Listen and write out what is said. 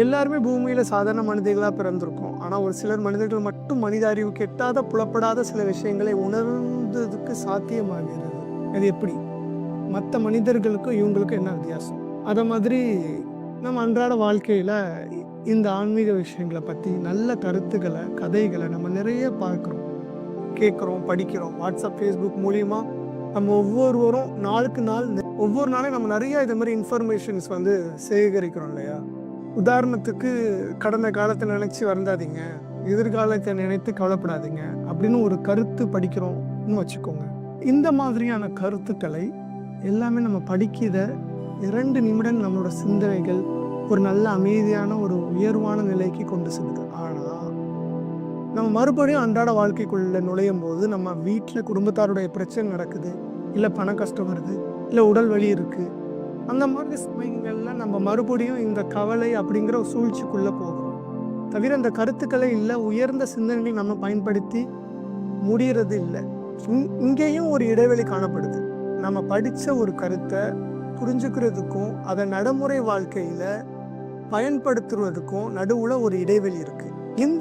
எல்லாருமே பூமியில சாதாரண மனிதர்களா பிறந்திருக்கோம். ஆனா ஒரு சிலர் மனிதர்கள் மட்டும் மனித அறிவுக்கு எட்டாத, புலப்படாத சில விஷயங்களை உணர்ந்ததுக்கு சாத்தியமாகிறது. அது எப்படி? மத்த மனிதர்களுக்கும் இவங்களுக்கும் என்ன வித்தியாசம்? அத மாதிரி நம்ம அன்றாட வாழ்க்கையில இந்த ஆன்மீக விஷயங்கள பத்தி நல்ல கருத்துக்கள, கதைகள நம்ம நிறைய பார்க்குறோம், கேட்குறோம், படிக்கிறோம். WhatsApp, Facebook மூலியமா நம்ம ஒவ்வொருவரும் நாளுக்கு நாள் ஒவ்வொரு நாளையும் நம்ம நிறைய இது மாரி இன்ஃபர்மேஷன்ஸ் சேகரிக்கிறோம் இல்லையா? உதாரணத்துக்கு கடந்த காலத்த நினைச்சு வருந்தாதீங்க, எதிர்காலத்தை நினைத்து கவலைப்படாதீங்க அப்படின்னு ஒரு கருத்து படிக்கிறோம்னு வச்சுக்கோங்க. இந்த மாதிரியான கருத்துக்களை எல்லாமே நம்ம படிக்கிற 2 நிமிடங்கள் நம்மளோட சிந்தனைகள் ஒரு நல்ல அமைதியான ஒரு உயர்வான நிலைக்கு கொண்டு செல்லுது. ஆனா நம்ம மறுபடியும் அன்றாட வாழ்க்கைக்குள்ள நுழையும்போது நம்ம வீட்ல குடும்பத்தாருடைய பிரச்சனை நடக்குது, இல்ல பண கஷ்டம் வருது, இல்ல உடல் வலி இருக்கு. அந்த மாதிரி சமயங்கள்ல நம்ம மறுபடியும் இந்த கவலை அப்படிங்கிற ஒரு சூழ்ச்சிக்குள்ள போகிறோம். தவிர இந்த கருத்துக்களை இல்ல உயர்ந்த சிந்தனைகளை நம்ம பயன்படுத்தி முடியறது இல்ல. இங்கேயும் ஒரு இடைவெளி காணப்படுது. நம்ம படிச்ச ஒரு கருத்த புரிஞ்சுக்கிறதுக்கும், அத நடைமுறை வாழ்க்கையில பயன்படுத்துவதற்கும் நடுவுல ஒரு இடைவெளி இருக்கு. இந்த